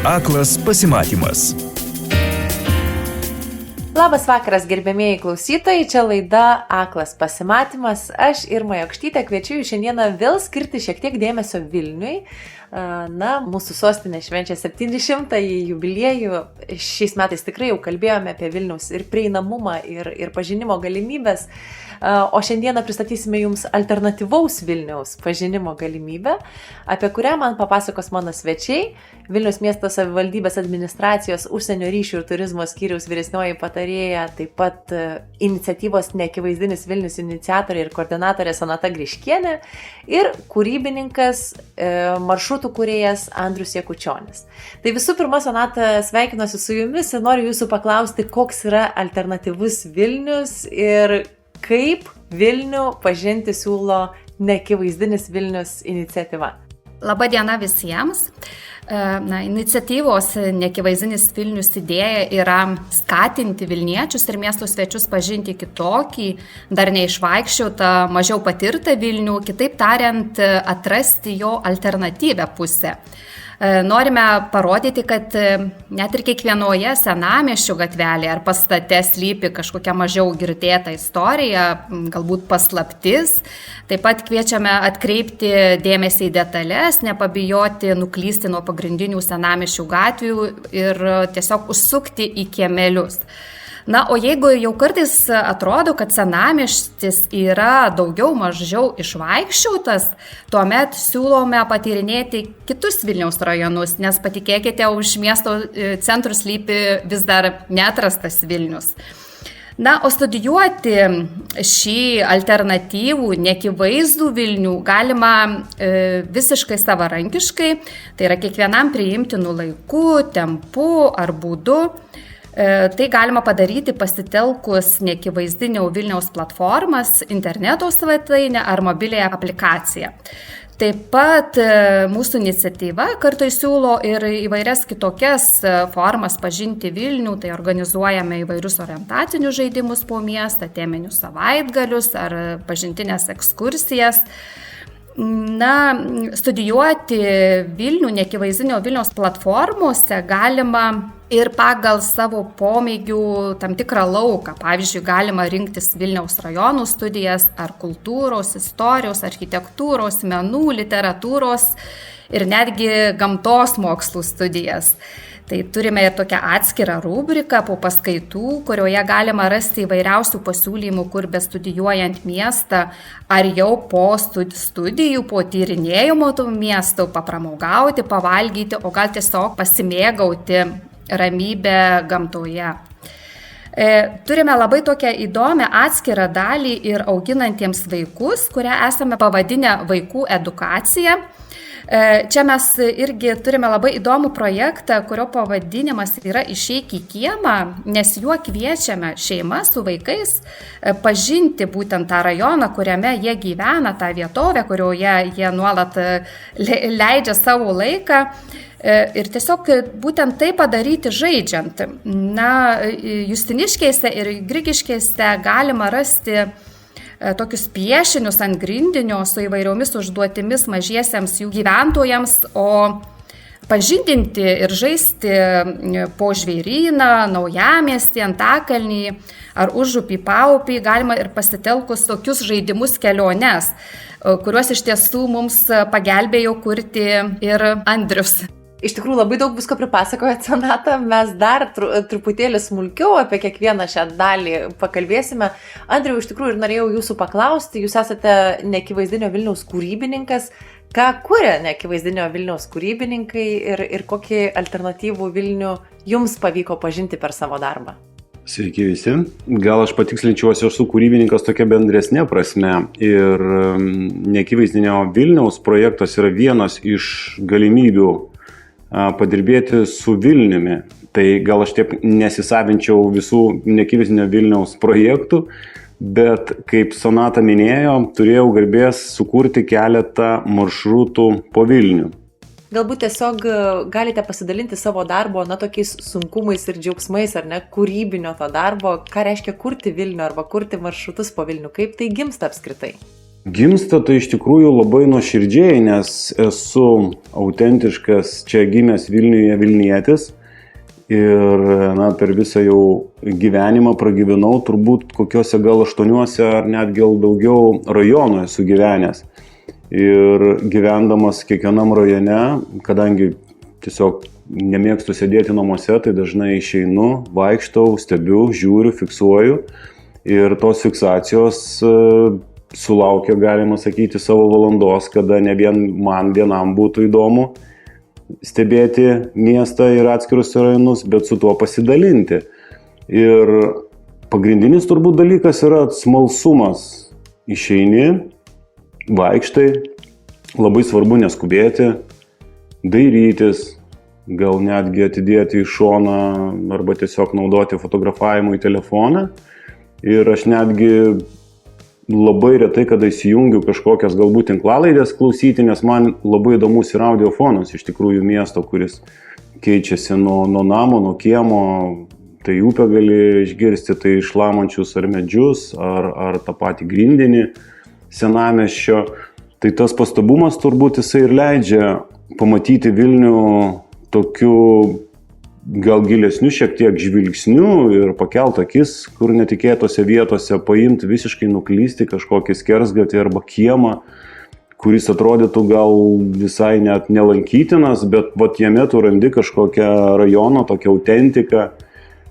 Aklas pasimatymas. Labas vakaras, gerbėmieji klausytojai, čia laida Aklas pasimatymas. Aš Irma Jokštytė kviečiu jūs šiandieną vėl skirti šiek tiek dėmesio Vilniui. Mūsų sostinė švenčia 700-ąjį jubiliejų. Šiais metais tikrai jau kalbėjome apie Vilniaus ir prieinamumą, ir pažinimo galimybės. O šiandieną pristatysime jums alternatyvaus Vilniaus pažinimo galimybę, apie kurią man papasakos mano svečiai, Vilniaus miesto savivaldybės administracijos užsienio ryšių ir turizmo skyriaus vyresnioji patarėja, taip pat iniciatyvos Neakivaizdinis Vilnius iniciatorė ir koordinatorė Sonata Griškienė ir kūrybininkas, maršrutų kūrėjas Andrius Jakučionis. Tai visų pirma, Sonata, sveikinuosi su jumis ir noriu jūsų paklausti, koks yra alternatyvus Vilnius ir kaip Vilnių pažinti siūlo Neakivaizdinis Vilnius iniciatyva. Labą dieną visiems. Iniciatyvos Neakivaizdinis Vilnius idėja yra skatinti Vilniečius ir miesto svečius pažinti kitokį, dar neišvaikščiotą, mažiau patirtą Vilnių, kitaip tariant, atrasti jo alternatyvę pusę. Norime parodyti, kad net ir kiekvienoje senamiesčio gatvelėje ar pastate slypi kažkokia mažiau girdėta istorija, galbūt paslaptis. Taip pat kviečiame atkreipti dėmesį į detalės, nepabijoti nuklysti nuo pagrindinių senamiesčių gatvių ir tiesiog užsukti į kiemelius. O jeigu jau kartais atrodo, kad senamiestis yra daugiau mažiau išvaikščiotas, tuomet siūlome patyrinėti kitus Vilniaus rajonus, nes patikėkite, už miesto centrų slypi vis dar neatrastas Vilnius. O studijuoti šį alternatyvų, neakivaizdų Vilnių galima visiškai savarankiškai, tai yra kiekvienam priimtinu laiku, tempu ar būdu. Tai galima padaryti pasitelkus neakivaizdinio Vilniaus platformas, interneto svetainę ar mobiliąją aplikaciją. Taip pat mūsų iniciatyva kartu siūlo ir įvairias kitokias formas pažinti Vilnių, tai organizuojame įvairius orientacinius žaidimus po miestą, teminius savaitgalius ar pažintinės ekskursijas. Studijuoti Vilnių, neakivaizdinio Vilniaus platformose galima ir pagal savo pomėgių tam tikrą lauką. Pavyzdžiui, galima rinktis Vilniaus rajonų studijas ar kultūros, istorijos, architektūros, menų, literatūros ir netgi gamtos mokslų studijas. Tai turime ir tokią atskirą rubriką po paskaitų, kurioje galima rasti įvairiausių pasiūlymų, kur bestudijuojant miestą ar jau po studijų, po tyrinėjimo tų miestų, papramogauti, pavalgyti, o gal tiesiog pasimėgauti ramybę gamtoje. Turime labai tokią įdomią atskirą dalį ir auginantiems vaikus, kurią esame pavadinę vaikų edukacija. Čia mes irgi turime labai įdomų projektą, kurio pavadinimas yra Išeik į kiemą, nes juo kviečiame šeimas su vaikais pažinti būtent tą rajoną, kuriame jie gyvena, tą vietovę, kurioje jie nuolat leidžia savo laiką. Ir tiesiog būtent tai padaryti žaidžiant. Justiniškėse ir Grigiškėse galima rasti tokius piešinius ant grindinio su įvairiomis užduotimis mažiesiems jų gyventojams, o pažindinti ir žaisti po Žvėryną, Naujamiestį, Antakalnį ar Užupį, Paupį galima ir pasitelkus tokius žaidimus keliones, kuriuos iš tiesų mums pagelbėjo kurti ir Andrius. Iš tikrųjų labai daug visko pripasakojat, Sonata, mes dar truputėlį smulkiau apie kiekvieną šią dalį pakalbėsime. Andriau, iš tikrųjų ir norėjau jūsų paklausti, jūs esate Neakivaizdinio Vilniaus kūrybininkas. Ką kuria Neakivaizdinio Vilniaus kūrybininkai ir kokį alternatyvų Vilnių jums pavyko pažinti per savo darbą? Sveiki visi. Gal aš patikslinčiau, aš esu kūrybininkas tokia bendresnė prasme ir Neakivaizdinio Vilniaus projektas yra vienas iš galimybių padirbėti su Vilniumi. Tai gal aš taip nesisavinčiau visų Neakivaizdinio Vilniaus projektų, bet kaip Sonata minėjo, turėjau garbės sukurti keletą maršrutų po Vilnių. Galbūt tiesiog galite pasidalinti savo darbo, tokiais sunkumais ir džiaugsmais, ar ne, kūrybinio to darbo, ką reiškia kurti Vilnių arba kurti maršrutus po Vilnių, kaip tai gimsta apskritai? Gimsta tai iš tikrųjų labai nuoširdžiai, nes esu autentiškas čia gimęs Vilniuje Vilnietis ir per visą jau gyvenimą pragyvenau turbūt kokiuose gal 8 ar net gal daugiau rajonų esu gyvenęs. Ir gyvendamas kiekvienam rajone, kadangi tiesiog nemėgstu sėdėti namuose, tai dažnai išeinu, vaikštau, stebiu, žiūriu, fiksuoju ir tos fiksacijos sulaukia, galima sakyti, savo valandos, kada ne vien man vienam būtų įdomu stebėti miestą ir atskirus rajonus, bet su tuo pasidalinti. Ir pagrindinis turbūt dalykas yra smalsumas. Išeini, vaikštai, labai svarbu neskubėti, dairytis, gal netgi atidėti į šoną arba tiesiog naudoti fotografavimui telefoną. Ir aš netgi labai retai, kada įsijungiu kažkokias galbūt tinklalaidės klausyti, nes man labai įdomus yra audiofonas iš tikrųjų miesto, kuris keičiasi nuo namo, nuo kiemo. Tai upę gali išgirsti, tai šlamančius ar medžius, ar tą patį grindinį senamiesčio. Tai tas pastabumas turbūt jisai ir leidžia pamatyti Vilnių tokiu gal gilesniu šiek tiek žvilgsniu ir pakelt akis, kur netikėtose vietose, paimti visiškai nuklysti kažkokį skersgatį arba kiemą, kuris atrodytų gal visai net nelankytinas, bet jame tu randi kažkokią rajono, tokią autentiką.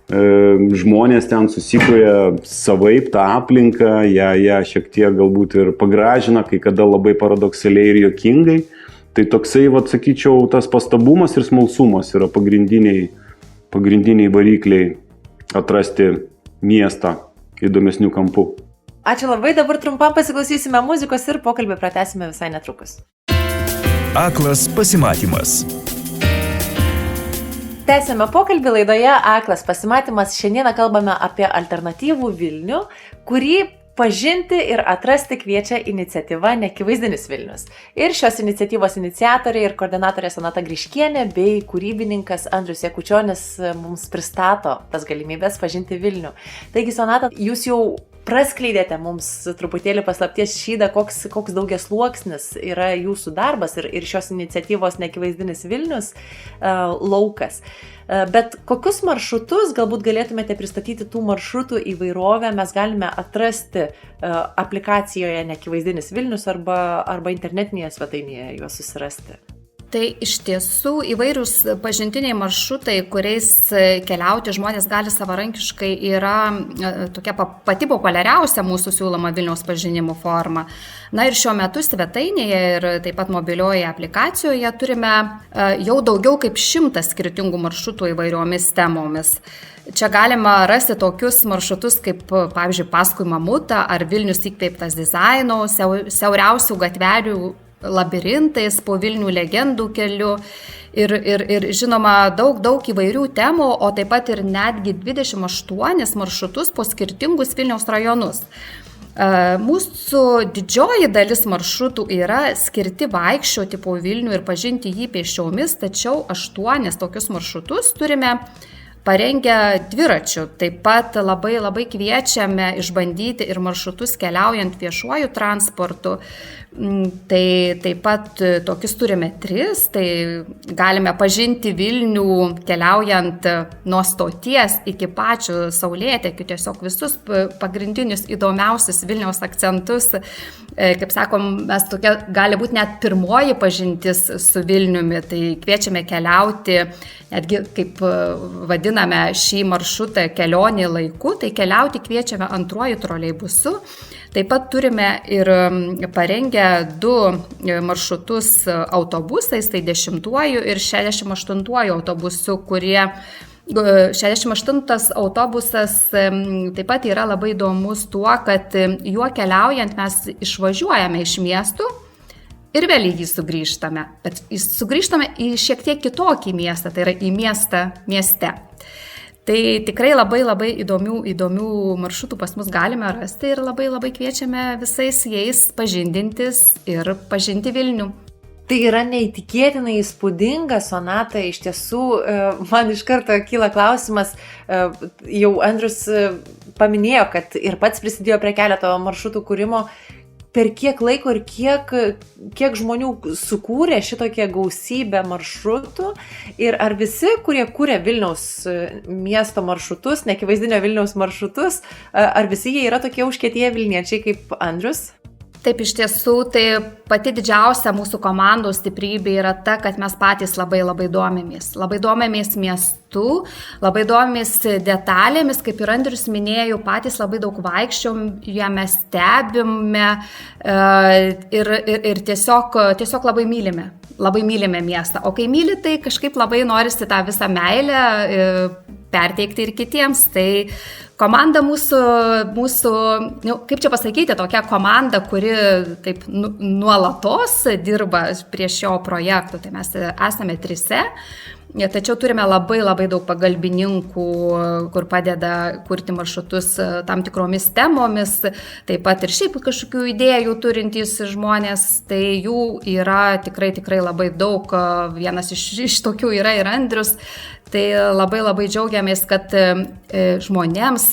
Žmonės ten susikuria savaip tą aplinką, ją šiek tiek galbūt ir pagražina, kai kada labai paradoksaliai ir juokingai. Tai toksai, sakyčiau, tas pastabumas ir smalsumas yra pagrindiniai varikliai atrasti miestą įdomesnių kampų. Ačiū labai, dabar trumpam pasiklausysime muzikos ir pokalbį pratęsime visai netrukus. Aklas pasimatymas. Tęsėme pokalbį laidoje Aklas pasimatymas. Šiandieną kalbame apie alternatyvų Vilnių, kurį pažinti ir atrasti kviečia iniciatyva Neakivaizdinis Vilnius. Ir šios iniciatyvos iniciatorė ir koordinatorė Sonata Griškienė bei kūrybininkas Andrius Jakučionis mums pristato tas galimybės pažinti Vilnių. Taigi, Sonata, jūs jau praskleidėte mums truputėlį paslapties šydą, koks daugiasluoksnis yra jūsų darbas ir šios iniciatyvos Neakivaizdinis Vilnius laukas. Bet kokius maršrutus galbūt galėtumėte pristatyti, tų maršrutų įvairovę mes galime atrasti aplikacijoje Neakivaizdinis Vilnius arba internetinėje svetainėje juos susirasti? Tai iš tiesų įvairius pažintiniai maršrutai, kuriais keliauti žmonės gali savarankiškai, yra tokia pati populiariausia mūsų siūloma Vilniaus pažinimo forma. Na ir šiuo metu svetainėje ir taip pat mobilioje aplikacijoje turime jau daugiau kaip 100 skirtingų maršrutų įvairiomis temomis. Čia galima rasti tokius maršrutus kaip, pavyzdžiui, paskui mamutą ar Vilnius įkvėptas dizaino, siauriausių gatvelių labirintais, po Vilnių legendų keliu ir žinoma daug įvairių temų, o taip pat ir netgi 28 maršrutus po skirtingus Vilniaus rajonus. Mūsų didžioji dalis maršrutų yra skirti vaikščioti po Vilnių ir pažinti jį pėsčiomis, tačiau 8 tokius maršrutus turime parengę dviračių. Taip pat labai kviečiame išbandyti ir maršrutus keliaujant viešuoju transportu. Tai taip pat tokius turime 3, tai galime pažinti Vilnių keliaujant nuo stoties iki pačių Saulėtekių, tiesiog visus pagrindinius įdomiausius Vilniaus akcentus. Kaip sakom, mes tokia gali būti net pirmoji pažintis su Vilniumi, tai kviečiame keliauti, netgi kaip vadiname šį maršrutą kelionį laiku, tai keliauti kviečiame antruoju troleibusu. Taip pat turime ir parengę 2 maršrutus autobusais, tai 10 ir 68 autobusu, kurie 68 autobusas taip pat yra labai įdomus tuo, kad juo keliaujant mes išvažiuojame iš miestų ir vėl į jį sugrįžtame. Bet sugrįžtame į šiek tiek kitokį miestą, tai yra į miestą mieste. Tai tikrai labai įdomių maršrutų pas mus galime rasti ir labai kviečiame visais jais pažindintis ir pažinti Vilnių. Tai yra neįtikėtinai įspūdinga, Sonata, iš tiesų man iš karto kyla klausimas, jau Andrius paminėjo, kad ir pats prisidėjo prie keleto maršrutų kūrimo. per kiek laiko ir kiek žmonių sukūrė šitokią gausybę maršrutų ir ar visi, kurie kūrė Vilniaus miesto maršrutus, neakivaizdinio Vilniaus maršrutus, ar visi jie yra tokie užkietėję Vilniečiai kaip Andrius? Taip, iš tiesų, tai pati didžiausia mūsų komandos stiprybė yra ta, kad mes patys labai domėmės. Labai domėmės miestu, labai domėmės detalėmis, kaip ir Andrius minėjo, patys labai daug vaikščiom, jame stebime ir tiesiog labai mylime miestą. O kai myli, tai kažkaip labai norisi tą visą meilę perteikti ir kitiems. Tai komanda mūsų, kaip čia pasakyti, tokia komanda, kuri taip nuolatos dirba prie šio projekto, tai mes esame 3, tačiau turime labai daug pagalbininkų, kur padeda kurti maršrutus tam tikromis temomis, taip pat ir šiaip kažkokių idėjų turintys žmonės, tai jų yra tikrai labai daug, vienas iš tokių yra ir Andrius. Tai labai džiaugiamės, kad žmonėms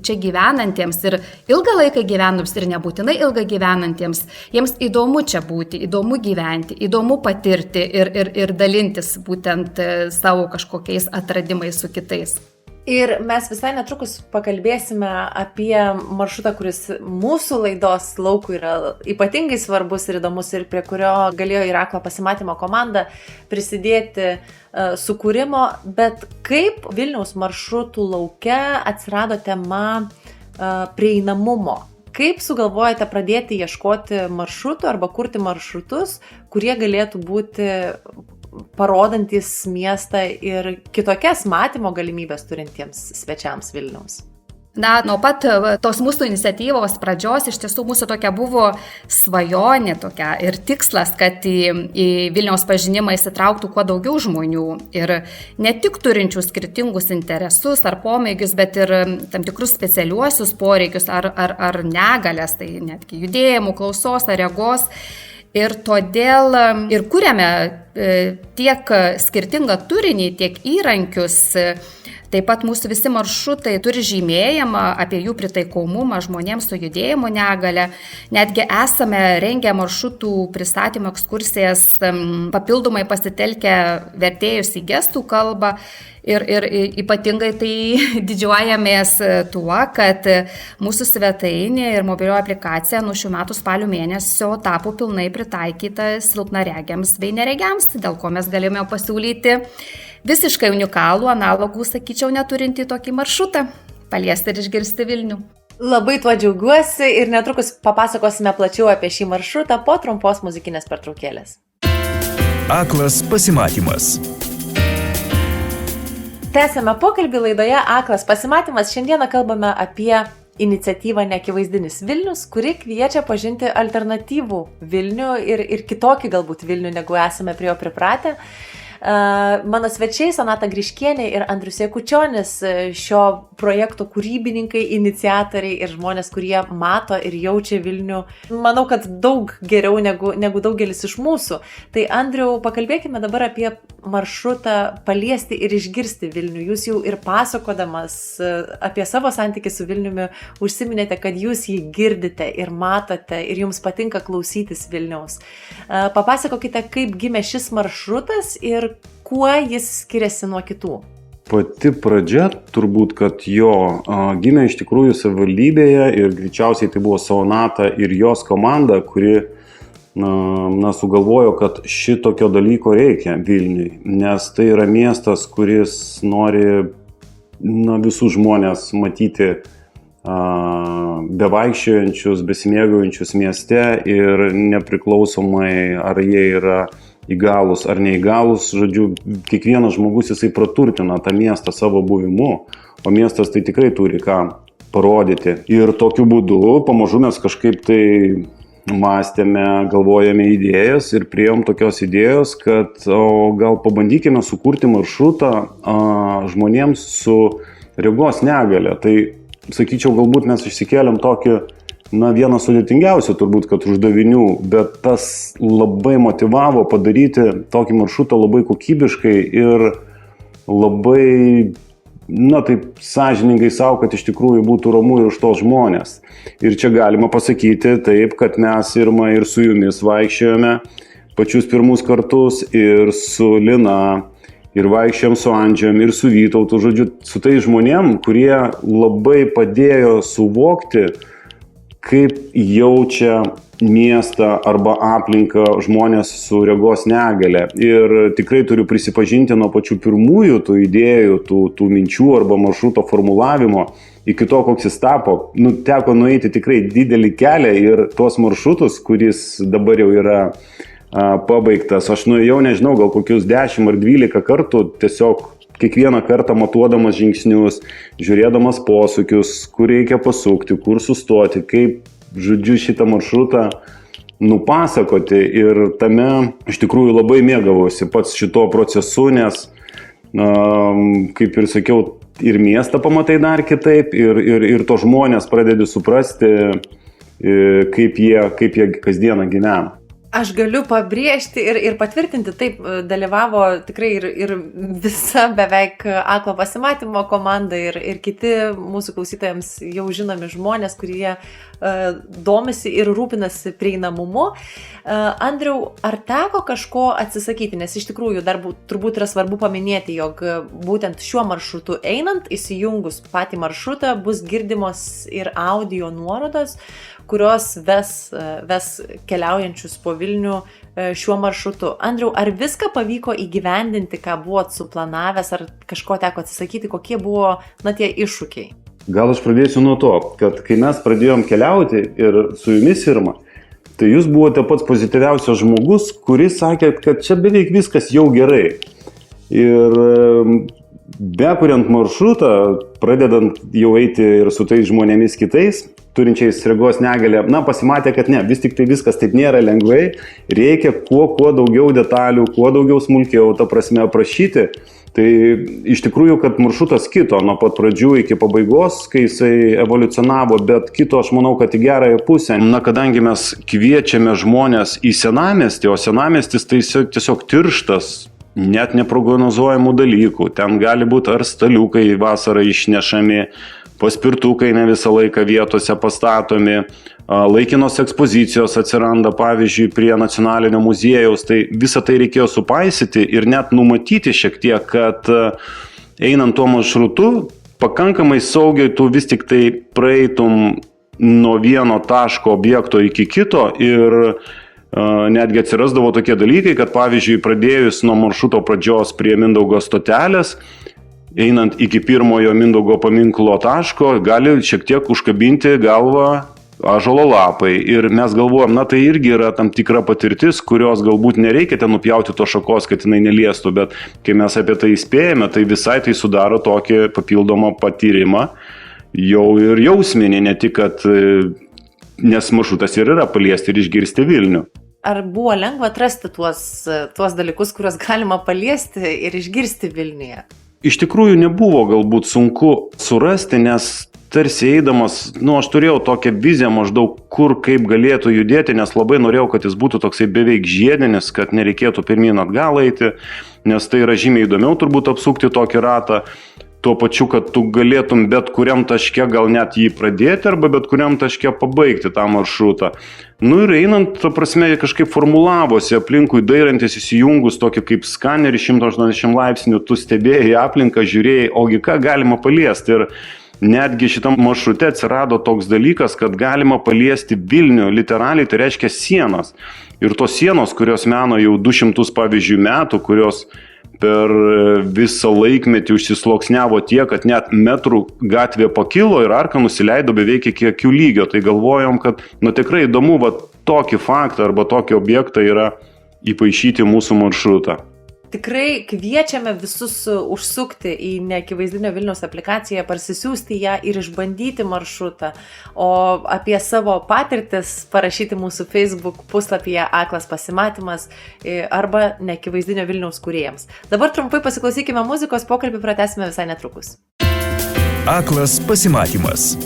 čia gyvenantiems ir ilgą laiką gyvenantiems ir nebūtinai ilgą gyvenantiems, jiems įdomu čia būti, įdomu gyventi, įdomu patirti ir dalintis būtent savo kažkokiais atradimais su kitais. Ir mes visai netrukus pakalbėsime apie maršrutą, kuris mūsų laidos laukui yra ypatingai svarbus ir įdomus ir prie kurio galėjo ir Aklo pasimatymo komanda prisidėti sukūrimo, bet kaip Vilniaus maršrutų lauke atsirado tema prieinamumo? Kaip sugalvojate pradėti ieškoti maršrutų arba kurti maršrutus, kurie galėtų būti parodantis miestą ir kitokias matymo galimybės turintiems svečiams Vilniaus? Na, nuo pat tos mūsų iniciatyvos pradžios iš tiesų mūsų tokia buvo svajonė tokia ir tikslas, kad į Vilniaus pažinimą įsitrauktų kuo daugiau žmonių ir ne tik turinčių skirtingus interesus ar pomėgius, bet ir tam tikrus specialiuosius poreikius ar negalias, tai netgi judėjimų, klausos ar regos. Ir todėl ir kuriame tiek skirtingą turinį, tiek įrankius. Taip pat mūsų visi maršrutai turi žymėjimą apie jų pritaikomumą žmonėms su judėjimo negale. Netgi esame rengę maršrutų pristatymo ekskursijas, papildomai pasitelkę vertėjus į gestų kalbą. Ir ypatingai tai didžiuojamės tuo, kad mūsų svetainė ir mobilioji aplikacija nuo šių metų spalio mėnesio tapo pilnai pritaikyta silpnaregiams bei neregiams, dėl ko mes galėjome pasiūlyti visiškai unikalų analogų, sakyčiau, neturintį tokį maršrutą, paliesti ir išgirsti Vilnių. Labai tuo džiaugiuosi ir netrukus papasakosime plačiau apie šį maršrutą po trumpos muzikinės pertraukėlės. Aklas pasimatymas. Tęsiame pokalbį laidoje Aklas pasimatymas. Šiandieną kalbame apie iniciatyvą Neakivaizdinis Vilnius, kuri kviečia pažinti alternatyvų Vilnių ir kitokį galbūt Vilnių, negu esame prie jo pripratę. Mano svečiai Sonata Griškienė ir Andrius Jakučionis, šio projekto kūrybininkai, iniciatoriai ir žmonės, kurie mato ir jaučia Vilnių, manau, kad daug geriau negu daugelis iš mūsų. Tai Andriau, pakalbėkime dabar apie maršrutą paliesti ir išgirsti Vilnių. Jūs jau ir pasakodamas apie savo santykį su Vilniumi užsiminėte, kad jūs jį girdite ir matote ir jums patinka klausytis Vilniaus. Papasakokite, kaip gimė šis maršrutas ir kuo jis skiriasi nuo kitų. Pati pradžia turbūt, kad jo gimė iš tikrųjų savivaldybėje ir greičiausiai tai buvo Sonata ir jos komanda, kuri sugalvojo, kad šitokio dalyko reikia Vilniui, nes tai yra miestas, kuris nori visus žmonės matyti bevaikščiojančius, besimėgaujančius mieste ir nepriklausomai ar jie yra įgalus ar neįgalus, žodžiu, kiekvienas žmogus jisai praturtina tą miestą savo buvimu, o miestas tai tikrai turi ką parodyti. Ir tokiu būdu pamažu mes kažkaip tai mąstėme, galvojame idėjas ir priėjom tokios idėjos, kad gal pabandykime sukurti maršrutą žmonėms su regos negale. Tai, sakyčiau, galbūt mes išsikėlėm tokį vieną sudėtingiausių turbūt, kad uždavinių, bet tas labai motivavo padaryti tokį maršrutą labai kokybiškai ir labai taip sąžiningai savo, kad iš tikrųjų būtų ramu ir už tos žmonės. Ir čia galima pasakyti taip, kad mes Irma ir su jumis vaikščiojome pačius pirmus kartus ir su Lina, ir vaikščiojom su Andžiam, ir su Vytautu, žodžiu, su tai žmonėm, kurie labai padėjo suvokti, kaip jaučia miestą arba aplinką žmonės su regos negale. Ir tikrai turiu prisipažinti nuo pačių pirmųjų tų idėjų, tų minčių arba maršruto formulavimo iki to, koks jis tapo. Teko nueiti tikrai didelį kelią ir tuos maršrutus, kuris dabar jau yra pabaigtas, aš nuėjau, nežinau, gal kokius 10 ar 12 kartų, tiesiog kiekvieną kartą matuodamas žingsnius, žiūrėdamas posūkius, kur reikia pasukti, kur sustoti, kaip, žodžiu, šitą maršrutą nupasakoti. Ir tame iš tikrųjų labai mėgavausi pats šito procesu, nes, kaip ir sakiau, ir miestą pamatai dar kitaip, ir to žmonės pradedi suprasti, kaip jie kasdieną gyvena. Aš galiu pabrėžti ir patvirtinti, taip, dalyvavo tikrai ir visa beveik Aklo pasimatymo komanda ir kiti mūsų klausytojams jau žinomi žmonės, kurie domisi ir rūpinasi prieinamumu. Andriau, ar teko kažko atsisakyti, nes iš tikrųjų dar turbūt yra svarbu paminėti, jog būtent šiuo maršrutu einant, įsijungus patį maršrutą, bus girdimos ir audio nuorodos, kurios ves keliaujančius po Vilnių šiuo maršrutu. Andriau, ar viską pavyko įgyvendinti, ką buvot suplanavęs, ar kažko teko atsisakyti, kokie buvo tie iššūkiai? Gal aš pradėsiu nuo to, kad kai mes pradėjom keliauti ir su jumis, Irma, tai jūs buvote pats pozityviausias žmogus, kuris sakė, kad čia beveik viskas jau gerai. Ir bekuriant maršrutą, pradedant jau eiti ir su tais žmonėmis kitais, turinčiais regos negalę, pasimatė, kad ne, vis tik tai viskas taip nėra lengvai, reikia kuo daugiau detalių, kuo daugiau smulkiau, ta prasme, aprašyti. Tai iš tikrųjų, kad maršrutas kito nuo pat pradžių iki pabaigos, kai jisai evoliucionavo, bet kito, aš manau, kad į gerąją pusę. Kadangi mes kviečiame žmonės į senamiestį, o senamiestis tai tiesiog tirštas, net neprognozuojamų dalykų. Ten gali būti ar staliukai vasarą išnešami, paspirtukai ne visą laiką vietose pastatomi, laikinos ekspozicijos atsiranda, pavyzdžiui, prie Nacionalinio muziejaus, tai visą tai reikėjo supaisyti ir net numatyti šiek tiek, kad einant tuo maršrutu, pakankamai saugiai tu vis tik tai praeitum nuo vieno taško objekto iki kito ir netgi atsirasdavo tokie dalykai, kad pavyzdžiui, pradėjus nuo maršruto pradžios prie Mindaugo stotelės, einant iki pirmojo Mindaugo paminklo taško, gali šiek tiek užkabinti galvą ąžuolo lapai. Ir mes galvojam, tai irgi yra tam tikra patirtis, kurios galbūt nereikia ten nupjauti to šakos, kad jinai neliestų, bet kai mes apie tai įspėjame, tai visai tai sudaro tokį papildomą patyrimą, jau ir jausminį, ne tik, kad nes maršrutas ir yra paliesti ir išgirsti Vilnių. Ar buvo lengva atrasti tuos dalykus, kuriuos galima paliesti ir išgirsti Vilniuje? Iš tikrųjų nebuvo galbūt sunku surasti, nes tarsi eidamas, aš turėjau tokią viziją maždaug, kur kaip galėtų judėti, nes labai norėjau, kad jis būtų toksai beveik žiedinis, kad nereikėtų pirmyn atgal eiti, nes tai yra žymiai įdomiau turbūt apsukti tokį ratą, tuo pačiu, kad tu galėtum bet kuriam taške gal net jį pradėti arba bet kuriam taške pabaigti tą maršrutą. Ir einant, ta prasme, kažkaip formulavosi aplinkui, dairantis įsijungus tokį kaip skanerį 180 laipsnių, tu stebėjai aplinką, žiūrėjai, ogi ką galima paliesti. Ir netgi šitam maršrute atsirado toks dalykas, kad galima paliesti Vilnių, literaliai tai reiškia sienas. Ir tos sienos, kurios meno jau 200, pavyzdžiui, metų, kurios per visą laikmetį užsisloksniavo tiek, kad net metrų gatvė pakilo ir arka nusileido beveik iki akių lygio. Tai galvojom, kad tikrai įdomu tokį faktą arba tokį objektą yra įpaišyti mūsų maršrutą. Tikrai kviečiame visus užsukti į Neakivaizdinio Vilniaus aplikaciją, parsisiųsti ją ir išbandyti maršrutą, o apie savo patirtis parašyti mūsų Facebook puslapyje Aklas pasimatymas arba Neakivaizdinio Vilniaus kūrėjams. Dabar trumpai pasiklausykime muzikos, pokalbį pratęsime visai netrukus. Aklas pasimatymas.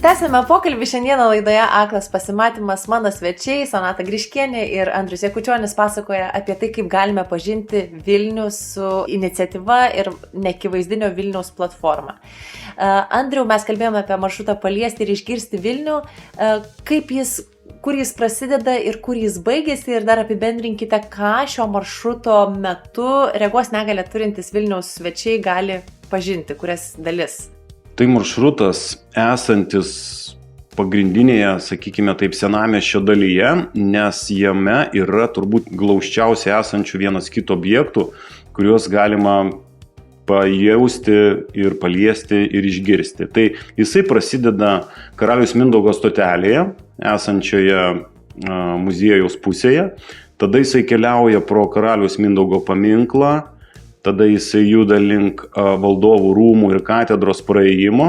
Tęsime pokalbį šiandieną laidoje Aklas pasimatymas. Mano svečiai Sonata Griškienė ir Andrius Jakučionis pasakoja apie tai, kaip galime pažinti Vilnių su iniciatyva ir neakivaizdinio Vilniaus platforma. Andriau, mes kalbėjome apie maršrutą paliesti ir išgirsti Vilnių. Kur jis prasideda ir kur jis baigėsi, ir dar apibendrinkite, ką šio maršruto metu regos negalią turintys Vilniaus svečiai gali pažinti, kurias dalis. Tai maršrutas esantis pagrindinėje, sakykime taip, senamiesčio dalyje, nes jame yra turbūt glaučiausiai esančių vienas kito objektų, kuriuos galima pajausti ir paliesti ir išgirsti. Tai jisai prasideda Karaliaus Mindaugo stotelėje, esančioje muziejaus pusėje, tada jisai keliauja pro Karaliaus Mindaugo paminklą, tada jisai juda link valdovų rūmų ir katedros praėjimo,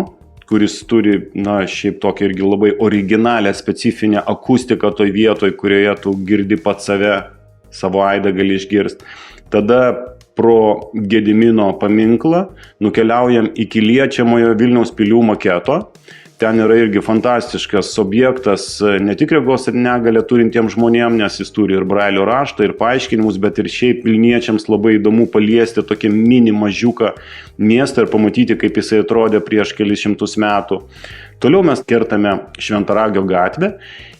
kuris turi, šiaip tokia irgi labai originalią specifinę akustiką toj vietoj, kurioje tu girdi pat save, savo aidą gali išgirsti. Tada pro Gedimino paminklą nukeliaujam iki liečiamojo Vilniaus pilių maketo. Ten yra irgi fantastiškas objektas, ne tik regos negalią turintiems žmonėms, nes jis turi ir brailio raštą, ir paaiškinimus, bet ir šiaip vilniečiams labai įdomu paliesti tokį mini mažiuką miestą ir pamatyti, kaip jisai atrodė prieš kelis šimtus metų. Toliau mes kertame Šventaragio gatvę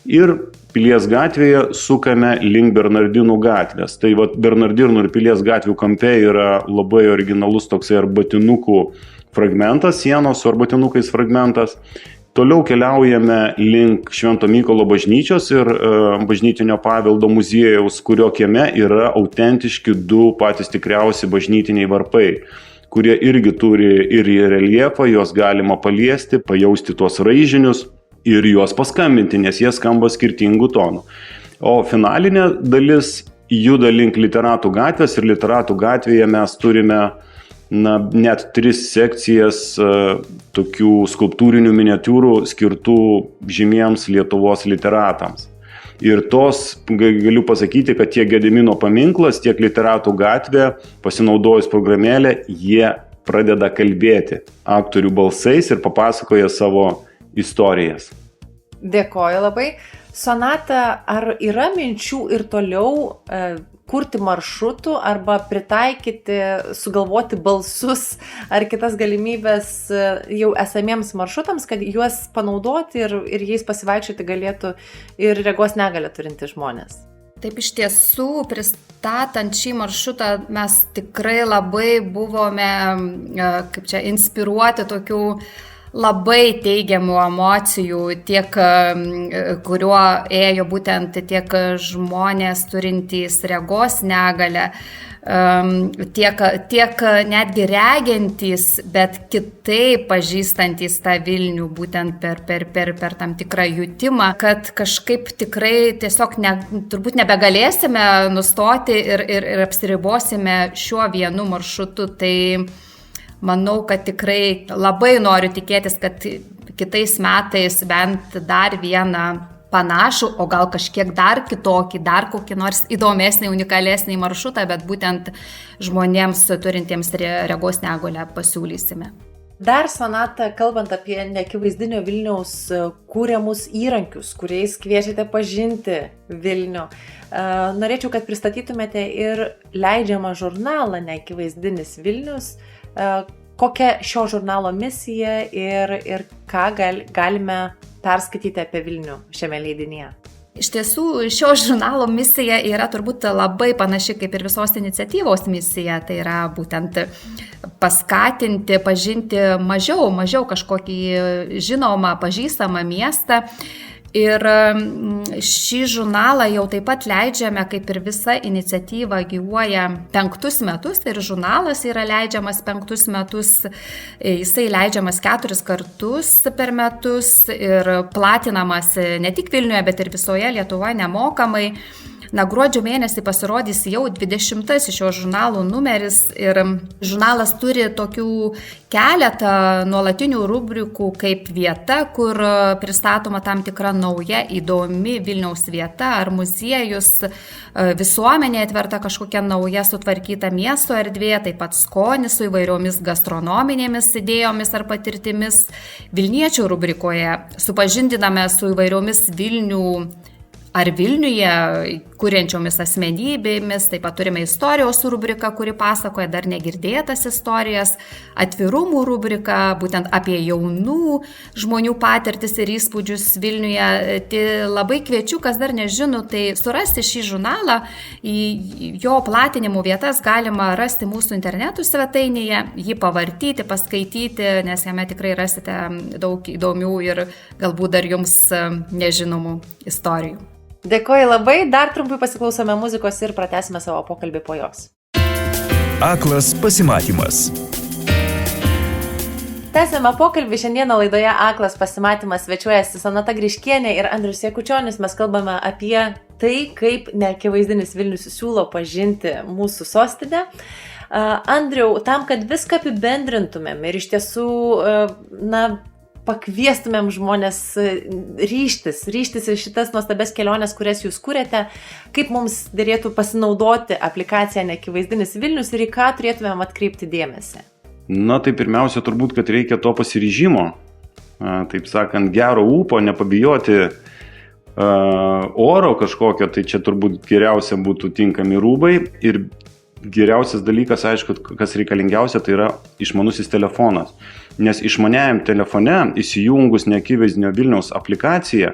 ir Pilies gatvėje sukame link Bernardinų gatvės. Tai Bernardinų ir Pilies gatvių kampe yra labai originalus toksai arbatinukų fragmentas, sienos su arbatinukais fragmentas. Toliau keliaujame link Švento Mykolo bažnyčios ir bažnytinio paveldo muziejaus, kurio kieme yra autentiški 2 patys tikriausi bažnytiniai varpai, kurie irgi turi ir reljefą, juos galima paliesti, pajausti tuos raižinius ir juos paskambinti, nes jie skamba skirtingų tonų. O finalinė dalis juda link Literatų gatvės ir Literatų gatvėje mes turime net 3 sekcijas tokių skulptūrinių miniatiūrų skirtų žymiems Lietuvos literatams. Ir galiu pasakyti, kad tiek Gedimino paminklas, tiek Literatų gatvė, pasinaudojus programėlę, jie pradeda kalbėti aktorių balsais ir papasakoja savo istorijas. Dėkoju labai. Sonata, ar yra minčių ir toliau kurti maršrutų arba pritaikyti, sugalvoti balsus ar kitas galimybės jau esamiems maršrutams, kad juos panaudoti ir jais pasivaikščioti galėtų ir regos negalią turintys žmonės? Taip, iš tiesų, pristatant šį maršrutą mes tikrai labai buvome, inspiruoti tokių labai teigiamų emocijų, tiek kuriuo ėjo būtent tiek žmonės turintys regos negalią, tiek netgi regintys, bet kitaip pažįstantys tą Vilnių būtent per tam tikrą jutimą, kad kažkaip tikrai tiesiog turbūt nebegalėsime nustoti ir apsiribosime šiuo vienu maršrutu. Tai manau, kad tikrai labai noriu tikėtis, kad kitais metais bent dar vieną panašų, o gal kažkiek dar kitokį, dar kokį nors įdomesnį, unikalesnį maršrutą, bet būtent žmonėms turintiems regos negalią pasiūlysime. Dar, Sonata, kalbant apie neakivaizdinio Vilniaus kūriamus įrankius, kuriais kviečiate pažinti Vilnių, norėčiau, kad pristatytumėte ir leidžiamą žurnalą Neakivaizdinis Vilnius. Kokia šio žurnalo misija ir ką galime perskaityti apie Vilnių šiame leidinyje? Iš tiesų, šio žurnalo misija yra turbūt labai panaši kaip ir visos iniciatyvos misija. Tai yra būtent paskatinti, pažinti mažiau kažkokį žinomą, pažįstamą miestą. Ir šį žurnalą jau taip pat leidžiame, kaip ir visa iniciatyva gyvuoja 5 metus, ir žurnalas yra leidžiamas 5 metus, jisai leidžiamas 4 kartus per metus ir platinamas ne tik Vilniuje, bet ir visoje Lietuvoje nemokamai. gruodžio mėnesį pasirodys jau 20 šio žurnalo numeris ir žurnalas turi tokių keletą nuolatinių rubrikų kaip vieta, kur pristatoma tam tikra nauja įdomi Vilniaus vieta ar muziejus, visuomenė atverta kažkokia nauja sutvarkyta miesto erdvė, taip pat skonis su įvairiomis gastronominėmis idėjomis ar patirtimis. Vilniečių rubrikoje supažindiname su įvairiomis Vilniuje kuriančiomis asmenybėmis, taip pat turime istorijos rubriką, kuri pasakoja dar negirdėtas istorijas, atvirumų rubrika, būtent apie jaunų žmonių patirtis ir įspūdžius Vilniuje. Tai labai kviečiu, kas dar nežino, tai surasti šį žurnalą, jo platinimo vietas galima rasti mūsų internetų svetainėje, jį pavartyti, paskaityti, nes jame tikrai rasite daug įdomių ir galbūt dar jums nežinomų istorijų. Dėkoju labai, dar trumpai pasiklausome muzikos ir pratęsime savo pokalbį po jos. Aklas pasimatymas. Tęsime pokalbį. Šiandieną laidoje Aklas pasimatymas svečiuojasi Sonata Griškienė ir Andrius Jakučionis. Mes kalbame apie tai, kaip neakivaizdinis Vilnius siūlo pažinti mūsų sostinę. Andriau, tam, kad viską apibendrintumėm ir iš tiesų, pakviestumėm žmonės ryžtis į šitas nuostabes keliones, kurias jūs kuriate, kaip mums dėrėtų pasinaudoti aplikaciją Neakivaizdinis Vilnius ir į ką turėtumėm atkreipti dėmesį? Tai pirmiausia, turbūt, kad reikia to pasiryžimo, taip sakant, gero ūpo, nepabijoti oro kažkokio, tai čia turbūt geriausia būtų tinkami rūbai ir geriausias dalykas, aišku, kas reikalingiausia, tai yra išmanusis telefonas. Nes išmaniajam telefone įsijungus Neakivaizdinio Vilniaus aplikaciją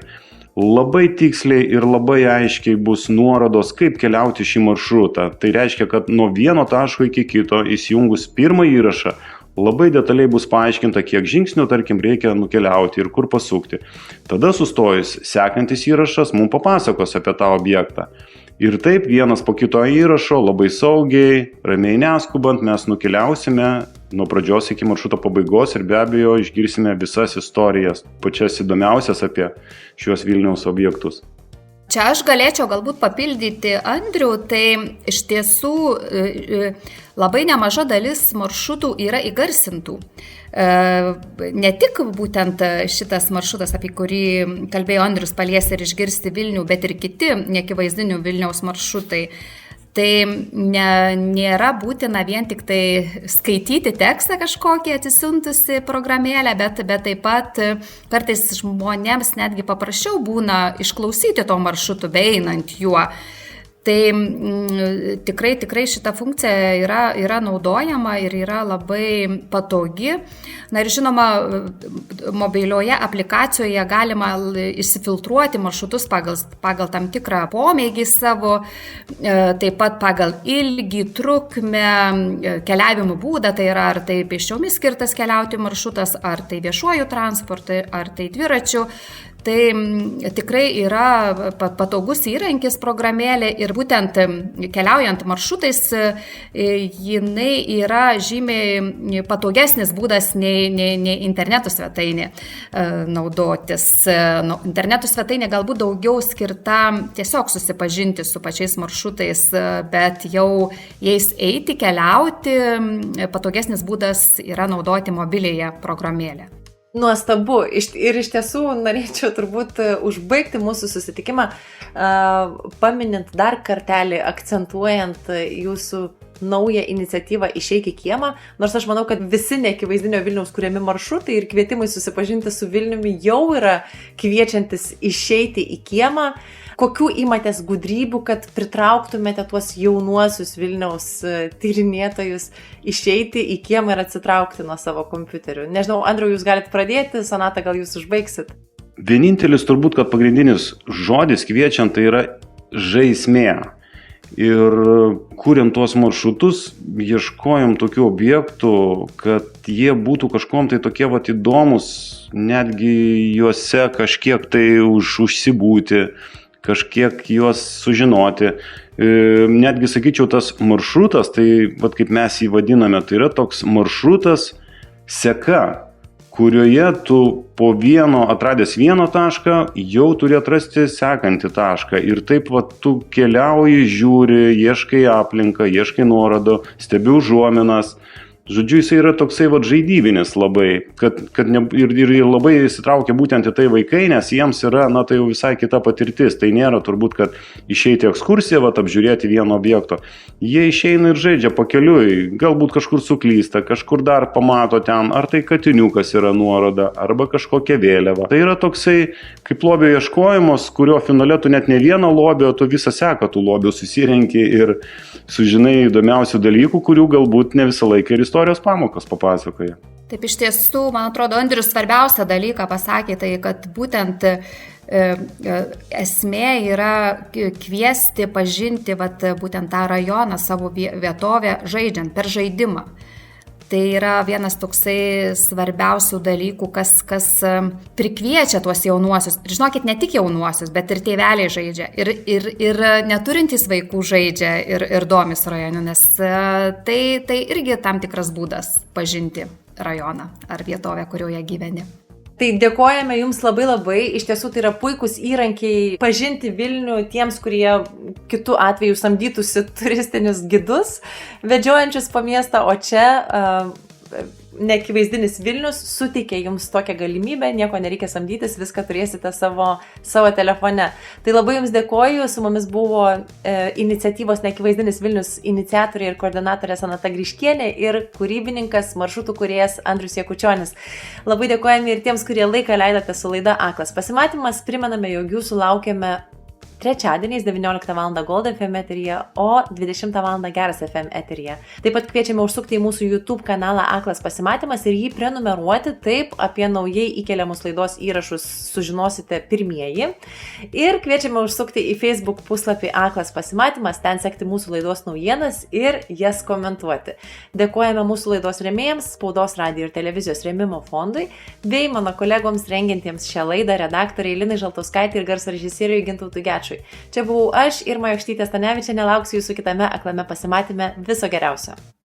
labai tiksliai ir labai aiškiai bus nuorodos, kaip keliauti šį maršrutą. Tai reiškia, kad nuo vieno taško iki kito įsijungus pirmą įrašą labai detaliai bus paaiškinta, kiek žingsnių, tarkim, reikia nukeliauti ir kur pasukti. Tada sustojus sekantis įrašas mums papasakos apie tą objektą. Ir taip vienas po kito įrašo labai saugiai, ramiai neskubant mes nukeliausime nuo pradžios iki maršruto pabaigos ir be abejo išgirsime visas istorijas, pačias įdomiausias apie šios Vilniaus objektus. Čia aš galėčiau galbūt papildyti Andrių, tai iš tiesų labai nemaža dalis maršrutų yra įgarsintų. Ne tik būtent šitas maršrutas, apie kurį kalbėjo Andrius, palies ir išgirsti Vilnių, bet ir kiti neakivaizdinių Vilniaus maršrutai. Tai nėra būtina vien tik tai skaityti tekstą kažkokį atsisiuntusi programėlę, bet taip pat kartais žmonėms netgi paprasčiau būna išklausyti to maršrutų beeinant juo. Tai tikrai šita funkcija yra naudojama ir yra labai patogi. Na ir žinoma, mobilioje aplikacijoje galima išsifiltruoti maršrutus pagal tam tikrą pomėgį savo, taip pat pagal ilgį, trukmę, keliavimo būdą, tai yra ar tai pėsčiomis skirtas keliauti maršrutas, ar tai viešuoju transportu, ar tai dviračiu. Tai tikrai yra patogus įrankis programėlė ir būtent keliaujant maršrutais jinai yra žymiai patogesnis būdas nei interneto svetainė naudotis. Interneto svetainė galbūt daugiau skirta tiesiog susipažinti su pačiais maršrutais, bet jau jais eiti, keliauti, patogesnis būdas yra naudoti mobiliąją programėlę. Nuostabu. Ir iš tiesų norėčiau turbūt užbaigti mūsų susitikimą, paminint dar kartelį, akcentuojant jūsų naują iniciatyvą Išeik į kiemą, nors aš manau, kad visi Neakivaizdinio Vilniaus kuriami maršrutai ir kvietimai susipažinti su Vilniumi jau yra kviečiantis išeiti į kiemą. Kokių imatės gudrybių, kad pritrauktumėte tuos jaunuosius Vilniaus tyrinėtojus išeiti į kiemą ir atsitraukti nuo savo kompiuterių? Nežinau, Andriau, jūs galite pradėti, Sonata, gal jūs užbaigsit? Vienintelis turbūt, kad pagrindinis žodis kviečiant, tai yra žaismė. Ir kuriant tuos maršrutus, ieškojom tokių objektų, kad jie būtų kažkom tai tokie įdomus, netgi juose kažkiek tai užsibūti, kažkiek juos sužinoti. Netgi sakyčiau, tas maršrutas, tai kaip mes jį vadiname, tai yra toks maršrutas seka, kurioje tu po atradęs vieną tašką, jau turi atrasti sekantį tašką. Ir taip tu keliauji, žiūri, ieškai aplinką, ieškai nuorodų, stebi užuominas. Žodžiu, jisai yra toksai žaidybinis labai, kad ir labai įsitraukia būtent į tai vaikai, nes jiems yra, tai jau visai kita patirtis. Tai nėra turbūt, kad išeiti ekskursiją, apžiūrėti vieno objekto. Jie išeina ir žaidžia pakeliui, galbūt kažkur suklysta, kažkur dar pamato ten, ar tai katiniukas yra nuoroda, arba kažkokia vėliava. Tai yra toksai kaip lobio ieškojimas, kurio finale tu net ne vieną lobio, tu visą seką tų lobių susirenki ir sužinai įdomiausių dalykų, kurių galbūt ne visą laiką ir istorijos pamokos papasakoja. Taip, iš tiesų, man atrodo, Andrius svarbiausią dalyką pasakė, tai kad būtent esmė yra kviesti, pažinti būtent tą rajoną, savo vietovę žaidžiant, per žaidimą. Tai yra vienas toksai svarbiausių dalykų, kas prikviečia tuos jaunuosius. Ir žinokit, ne tik jaunuosius, bet ir tėveliai žaidžia. Ir neturintys vaikų žaidžia ir domis rajonu, nes tai irgi tam tikras būdas pažinti rajoną ar vietovę, kurioje gyveni. Tai dėkojame Jums labai. Iš tiesų tai yra puikūs įrankiai pažinti Vilnių tiems, kurie kitų atveju samdytųsi turistinius gidus, vedžiojančius po miestą, o čia neakivaizdinis Vilnius suteikia Jums tokią galimybę, nieko nereikia samdytis, viską turėsite savo telefone. Tai labai Jums dėkoju, su mumis buvo iniciatyvos Neakivaizdinis Vilnius iniciatorė ir koordinatorė Sonata Griškienė ir kūrybininkas, maršrutų kūrėjas Andrius Jakučionis. Labai dėkojame ir tiems, kurie laiką leidote su laida Aklas pasimatymas. Primename, jog Jūsų laukiame trečiadieniais 19 val. Gold FM eteryje, o 20 val. Geras FM eteryje. Taip pat kviečiame užsukti į mūsų YouTube kanalą Aklas pasimatymas ir jį prenumeruoti, taip apie naujai įkeliamus laidos įrašus sužinosite pirmieji. Ir kviečiame užsukti į Facebook puslapį Aklas pasimatymas, ten sekti mūsų laidos naujienas ir jas komentuoti. Dėkojame mūsų laidos rėmėjams, Spaudos, radijo ir televizijos rėmimo fondui, bei mano kolegoms rengiantiems šią laidą, redaktoriai Linai Žaltauskaitei ir garso režisieriui Gintautui Gečui. Čia buvau aš, Irma Jokštytė Stanevičienė, lauksiu Jūsų kitame aklame pasimatyme. Viso geriausio.